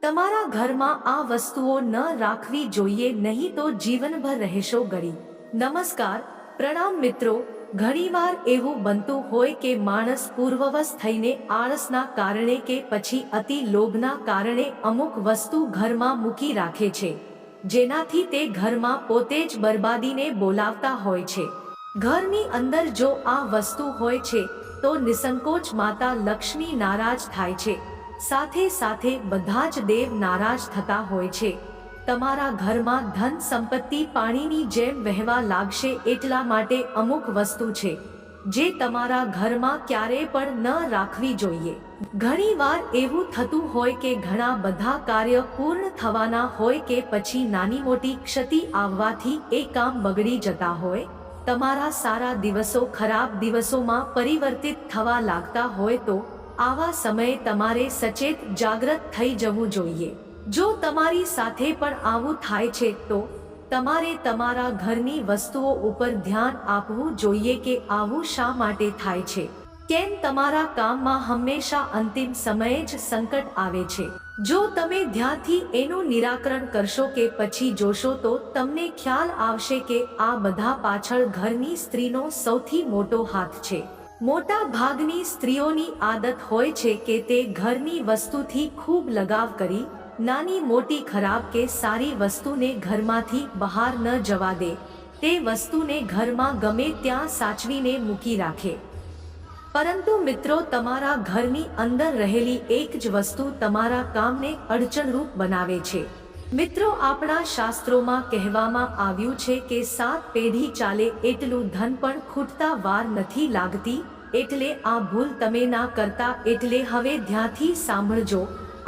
તમારા ઘરમાં આ વસ્તુઓ ન રાખવી જોઈએ, નહીં તો જીવનભર રહેશો ગળી. નમસ્કાર, પ્રણામ મિત્રો. ઘણીવાર એવું બનતું હોય કે માણસ પૂર્વવશ થઈને આળસના કારણે કે પછી અતિ લોભના કારણે અમુક વસ્તુ ઘરમાં મૂકી રાખે છે, જેનાથી તે ઘરમાં પોતે જ બરબાદીને બોલાવતા હોય છે. ઘરની અંદર જો આ વસ્તુ હોય છે તો નિસંકોચ માતા લક્ષ્મી નારાજ થાય છે, સાથે સાથે બધા જ દેવ નારાજ થતા હોય છે. તમારા ઘરમાં ધન સંપત્તિ પાણીની જેમ વહેવા લાગશે. એટલા માટે અમુક વસ્તુ છે જે તમારા ઘરમાં ક્યારેય પણ ન રાખવી જોઈએ. ઘણીવાર એવું થતું હોય કે ઘણા બધા કાર્ય પૂર્ણ થવાના હોય કે પછી નાની મોટી ક્ષતિ આવવાથી એ કામ બગડી જતા હોય. તમારા સારા દિવસો ખરાબ દિવસોમાં પરિવર્તિત થવા લાગતા હોય તો આવા સમયે તમારે સચેત જાગૃત થઈ જવું જોઈએ. જો તમારી સાથે પણ આવું થાય છે તો તમારે તમારા ઘરની વસ્તુઓ ઉપર ધ્યાન આપવું જોઈએ કે આવું શા માટે થાય છે. કેમ તમારા કામમાં હંમેશા અંતિમ સમયે જ સંકટ આવે છે. જો તમે ધ્યાનથી એનું નિરાકરણ કરશો કે પછી જોશો તો તમને ખ્યાલ આવશે કે આ બધા પાછળ ઘરની સ્ત્રીનો સૌથી મોટો હાથ છે. મોટા ભાગની સ્ત્રીઓની આદત હોય છે કે તે ઘરની વસ્તુથી ખૂબ લગાવ કરી નાની મોટી ખરાબ કે સારી વસ્તુને ઘરમાંથી બહાર ન જવા દે. તે વસ્તુને ઘરમાં ગમે ત્યાં સાચવીને મૂકી રાખે. પરંતુ મિત્રો, તમારા ઘરની અંદર રહેલી એક જ વસ્તુ તમારા કામને અડચણરૂપ બનાવે છે. મિત્રો, આપણા શાસ્ત્રોમાં કહેવામાં આવ્યું છે કે 7 પેઢી ચાલે એટલું ધન પણ ખૂટતા વાર નથી લાગતી. એટલે આ ભૂલ તમે ના કરતા. એટલે હવે ધ્યાનથી સાંભળજો.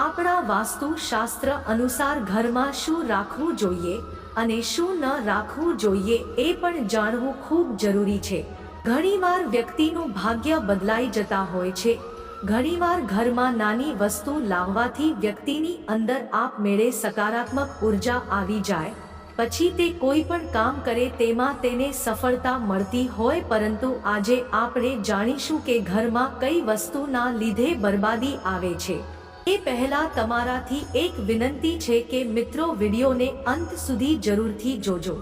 આપણા વાસ્તુ શાસ્ત્ર અનુસાર ઘરમાં શું રાખવું જોઈએ અને શું ન રાખવું જોઈએ એ પણ જાણવું ખૂબ જરૂરી છે. ઘણીવાર વ્યક્તિનું ભાગ્ય બદલાઈ જતા હોય છે. ઘણીવાર ઘરમાં નાની વસ્તુ લાવવાથી વ્યક્તિની અંદર આપમેળે સકારાત્મક ઉર્જા આવી જાય. પછી તે કોઈ પણ કામ કરે તેમાં તેને સફળતા મળતી હોય. પરંતુ આજે આપણે જાણીશું કે ઘરમાં કઈ વસ્તુના લીધે બરબાદી આવે છે. એ પહેલા તમારાથી એક વિનંતી છે કે મિત્રો, વિડીયોને અંત સુધી જરૂરથી જોજો.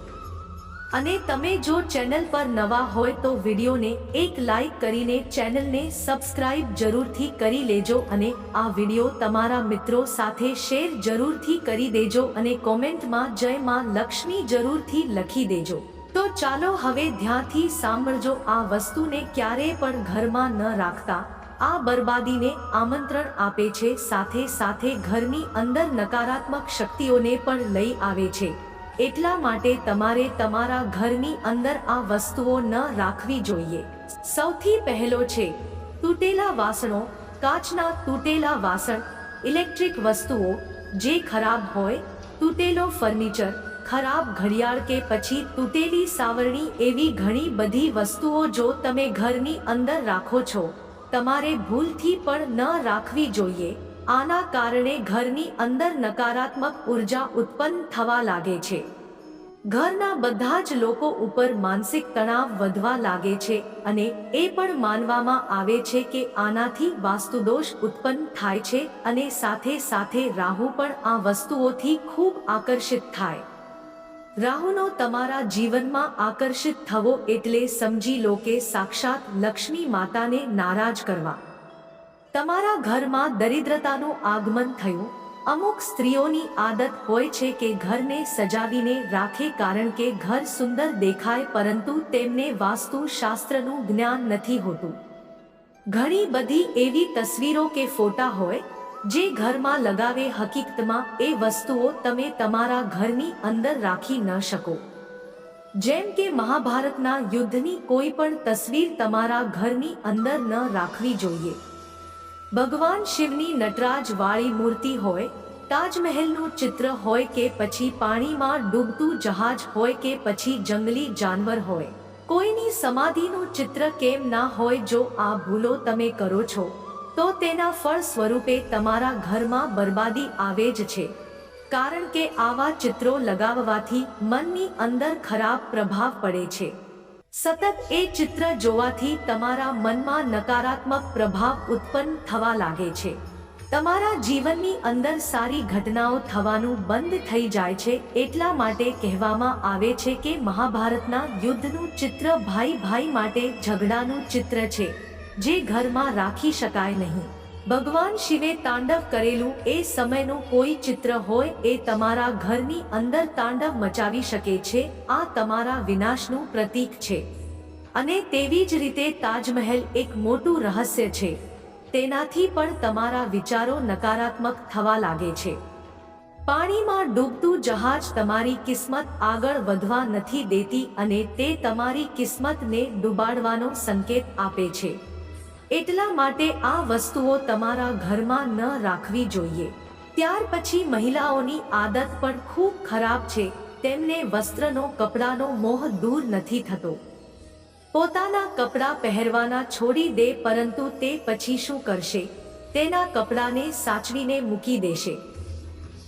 અને તમે જો ચેનલ પર નવા હોય તો વિડીયોને એક લાઈક કરીને ચેનલને સબસ્ક્રાઇબ જરૂરથી કરી લેજો અને આ વિડીયો તમારા મિત્રો સાથે શેર જરૂરથી કરી દેજો અને કોમેન્ટમાં જય માં લક્ષ્મી જરૂરથી લખી દેજો. તો ચાલો હવે ધ્યાનથી સાંભળજો. આ વસ્તુને ક્યારેય પણ ઘરમાં ન રાખતા. આ બરબાદીને આમંત્રણ આપે છે, સાથે સાથે ઘરની અંદર નકારાત્મક શક્તિઓને પણ લઈ આવે છે. એટલા માટે તમારે તમારા ઘરની અંદર આ વસ્તુઓ ન રાખવી જોઈએ. સૌથી પહેલો છે તૂટેલા વાસણો. કાચના તૂટેલા વાસણ, ઇલેક્ટ્રિક વસ્તુઓ જે ખરાબ હોય, તૂટેલો ફર્નિચર, ખરાબ ઘડિયાળ કે પછી તૂટેલી સાવરણી, એવી ઘણી બધી વસ્તુઓ જો તમે ઘરની અંદર રાખો છો, તમારે ભૂલથી પણ ન રાખવી જોઈએ. આના કારણે ઘરની અંદર નકારાત્મક ઉર્જા ઉત્પન્ન થવા લાગે છે. ઘરના બધા જ લોકો ઉપર માનસિક તણાવ વધવા લાગે છે અને એ પણ માનવામાં આવે છે કે આનાથી વાસ્તુદોષ ઉત્પન્ન થાય છે અને સાથે સાથે રાહુ પણ આ વસ્તુઓથી ખૂબ આકર્ષિત થાય. રાહુનો તમારા જીવનમાં આકર્ષિત થવો એટલે સમજી લો કે સાક્ષાત લક્ષ્મી માતાને નારાજ કરવા. તમારા ઘરમાં દરિદ્રતાનું આગમન થયું. અમુક સ્ત્રીઓની આદત હોય છે કે ઘરને સજાવીને રાખે કારણ કે ઘર સુંદર દેખાય, પરંતુ તેમને વાસ્તુ શાસ્ત્રનું જ્ઞાન નથી હોતું. ઘણી બધી એવી તસવીરો કે ફોટા હોય જે ઘરમાં લગાવે, હકીકતમાં એ વસ્તુઓ તમે તમારા ઘરની અંદર રાખી ન શકો. જેમ કે મહાભારતના યુદ્ધની કોઈ પણ તસવીર તમારા ઘરની અંદર ન રાખવી જોઈએ. ભગવાન શિવની નટરાજ વાળી મૂર્તિ હોય, તાજમહેલનું ચિત્ર હોય કે પછી પાણીમાં ડૂબતું જહાજ હોય કે પછી જંગલી જાનવર હોય, કોઈની સમાધિનું ચિત્ર કેમ ના હોય. જો આ ભૂલો તમે કરો છો તો તેના ફળ સ્વરૂપે તમારા ઘરમાં બરબાદી આવે જ છે. કારણ કે આવા ચિત્રો લગાવવાથી મનની અંદર ખરાબ પ્રભાવ પડે છે. સતત એ ચિત્ર જોવાથી તમારા મનમાં નકારાત્મક પ્રભાવ ઉત્પન્ન થવા લાગે છે. તમારા જીવનની અંદર સારી ઘટનાઓ થવાનું બંધ થઈ જાય છે। એટલા માટે કહેવામાં આવે છે કે મહાભારતના યુદ્ધનું ચિત્ર ભાઈ ભાઈ માટે ઝઘડાનું ચિત્ર છે, જે ઘરમાં રાખી શકાય નહીં। ભગવાન શિવે તાંડવ કરેલું એ સમયનું કોઈ ચિત્ર હોય એ તમારા ઘરની અંદર તાંડવ મચાવી શકે છે। આ તમારા વિનાશનું પ્રતીક છે। અને તેવી જ રીતે તાજમહેલ એક મોટું રહસ્ય છે, તેનાથી પણ તમારા વિચારો નકારાત્મક થવા લાગે છે। પાણીમાં ડૂબતું જહાજ તમારી કિસ્મત આગળ વધવા નથી દેતી અને તે તમારી કિસ્મતને ડૂબાડવાનો સંકેત આપે છે। એટલા માટે આ વસ્તુઓ તમારા ઘરમાં ન રાખવી જોઈએ। ત્યાર પછી મહિલાઓની આદત પણ ખૂબ ખરાબ છે। તેમને વસ્ત્રનો કપડાનો મોહ દૂર નથી થતો। પોતાના કપડાં પહેરવાના છોડી દે, પરંતુ તે પછી શું કરશે? તેના કપડાને સાચવીને મૂકી દેશે।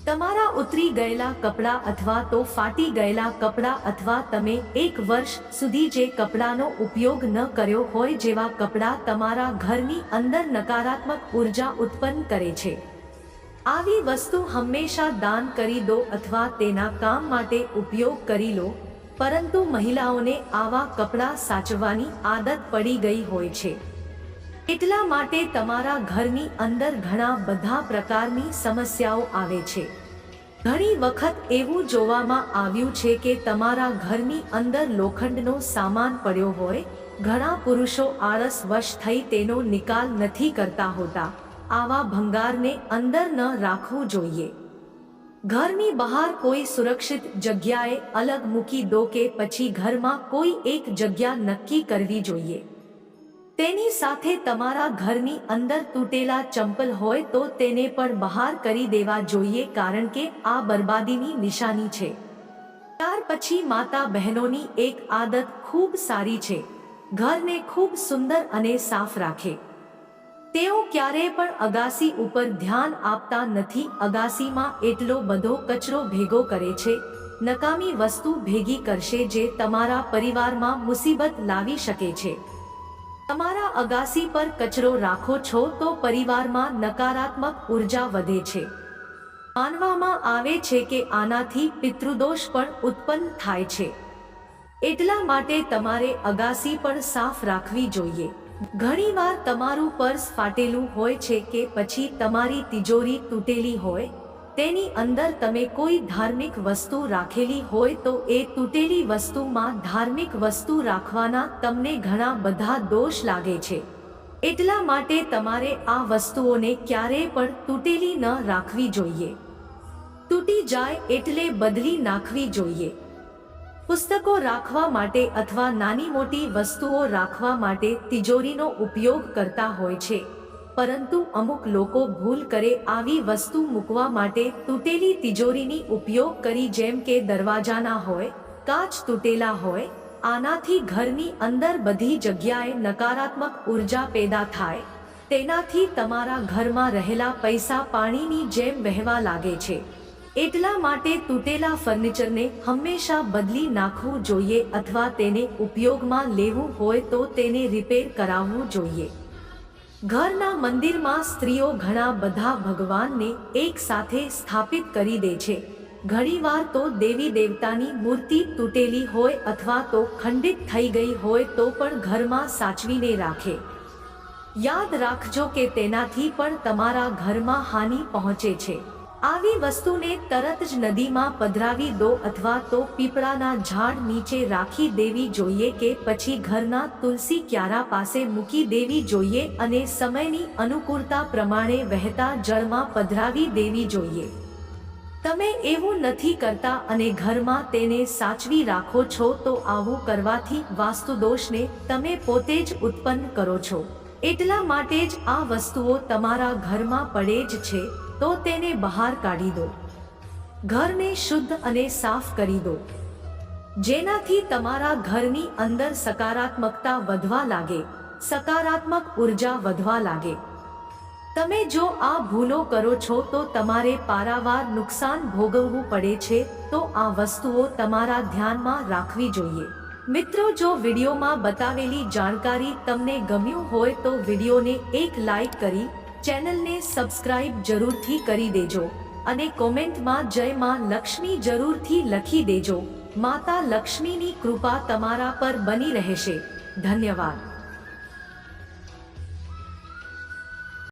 તમારા ઉતરી ગયેલા કપડાં અથવા તો ફાટી ગયેલા કપડાં અથવા તમે એક વર્ષ સુધી જે કપડાનો ઉપયોગ ન કર્યો હોય જેવા કપડાં તમારા ઘરની અંદર નકારાત્મક ઉર્જા ઉત્પન્ન કરે છે। આવી વસ્તુ હંમેશા દાન કરી દો અથવા તેના કામ માટે ઉપયોગ કરી લો, પરંતુ મહિલાઓને આવા કપડાં સાચવવાની આદત પડી ગઈ હોય છે। એટલા માટે તમારા ઘરની અંદર ઘણા બધા પ્રકારની સમસ્યાઓ આવે છે। ઘણી વખત એવું જોવામાં આવ્યું છે કે તમારા ઘરની અંદર લોખંડનો સામાન પડ્યો હોય। ઘણા પુરુષો આળસ વશ થઈ તેનો નિકાલ નથી કરતા હોતા। આવા ભંગારને અંદર ન રાખવું જોઈએ। ઘરની બહાર કોઈ સુરક્ષિત જગ્યાએ અલગ મૂકી દો કે પછી ઘરમાં કોઈ એક જગ્યા નક્કી કરવી જોઈએ। તેની સાથે તમારા ઘરની અંદર તૂટેલા ચંપલ હોય તો તેને પણ બહાર કરી દેવા જોઈએ, કારણ કે આ બરબાદીની નિશાની છે। ત્યાર પછી માતા બહેનોની એક આદત ખૂબ સારી છે, ઘરને ખૂબ સુંદર અને સાફ રાખે। તેઓ ક્યારેય પણ અગાસી ઉપર ધ્યાન આપતા નથી। અગાસીમાં એટલો બધો કચરો ભેગો કરે છે, નકામી વસ્તુ ભેગી કરશે જે તમારા પરિવારમાં મુસીબત લાવી શકે છે। તમારા અગાસી પર કચરો રાખો છો તો પરિવારમાં નકારાત્મક ઉર્જા વધે છે। માનવામાં આવે છે કે આનાથી પિતૃદોષ પણ ઉત્પન્ન થાય છે। એટલા માટે તમારે અગાસી પણ સાફ રાખવી જોઈએ। ઘણીવાર તમારું પર્સ ફાટેલું હોય છે કે પછી તમારી તિજોરી તૂટેલી હોય, તેની અંદર તમે કોઈ ધાર્મિક વસ્તુ રાખેલી હોય તો એ તૂટેલી વસ્તુમાં ધાર્મિક વસ્તુ રાખવાના તમને ઘણા બધા દોષ લાગે છે। એટલા માટે તમારે આ વસ્તુઓને ક્યારેય પણ તૂટેલી ન રાખવી જોઈએ। તૂટી જાય એટલે બદલી નાખવી જોઈએ। પુસ્તકો રાખવા માટે અથવા નાની મોટી વસ્તુઓ રાખવા માટે તિજોરીનો ઉપયોગ કરતા હોય છે, પરંતુ અમુક લોકો ભૂલ કરે આવી વસ્તુ મૂકવા માટે તૂટેલી તિજોરીની ઉપયોગ કરી, જેમ કે દરવાજાના હોય, કાચ તૂટેલા હોય। આનાથી ઘરની અંદર બધી જગ્યાએ નકારાત્મક ઉર્જા પેદા થાય। તેનાથી તમારા ઘરમાં રહેલા પૈસા પાણીની જેમ વહેવા લાગે છે। એટલા માટે તૂટેલા ફર્નિચરને હંમેશા બદલી નાખવું જોઈએ અથવા તેને ઉપયોગમાં લેવું હોય તો તેને રિપેર કરાવવું જોઈએ। ઘરના મંદિરમાં સ્ત્રીઓ ઘણા બધા ભગવાનને એક સાથે સ્થાપિત કરી દે છે। ઘણીવાર તો દેવી દેવતાની મૂર્તિ તૂટેલી હોય અથવા તો ખંડિત થઈ ગઈ હોય તો પણ ઘરમાં સાચવીને રાખે। યાદ રાખજો કે તેનાથી પણ તમારા ઘરમાં હાનિ પહોંચે છે। આવી વસ્તુને તરત જ નદીમાં પધરાવી દો અથવા તો પીપળાના ઝાડ નીચે રાખી દેવી જોઈએ કે પછી ઘરના તુલસી ક્યારા પાસે મૂકી દેવી જોઈએ અને સમયની અનુકૂળતા પ્રમાણે વહેતા જળમાં પધરાવી દેવી જોઈએ। તમે એવું નથી કરતા અને ઘરમાં તેને સાચવી રાખો છો તો આવું કરવાથી વાસ્તુદોષને તમે પોતે જ ઉત્પન્ન કરો છો। એટલા માટે જ આ વસ્તુઓ તમારા ઘરમાં પડે જ છે તો તેને બહાર કાઢી દો। ઘરને શુદ્ધ અને સાફ કરી દો, જેનાથી તમારા ઘરની અંદર સકારાત્મકતા વધવા લાગે, સકારાત્મક ઉર્જા વધવા લાગે। તમે જો આ ભૂલો કરો છો તો તમારે પારાવાર નુકસાન ભોગવવું પડે છે, તો આ વસ્તુઓ તમારા ધ્યાનમાં રાખવી જોઈએ। મિત્રો, જો વિડીયોમાં બતાવેલી જાણકારી તમને ગમ્યું હોય તો વિડીયોને એક લાઈક કરી ચેનલને સબસ્ક્રાઇબ જરૂરથી કરી દેજો અને કોમેન્ટમાં જય માં લક્ષ્મી જરૂરથી લખી દેજો. માતા લક્ષ્મીની કૃપા તમારા પર બની રહેશે. ધન્યવાદ.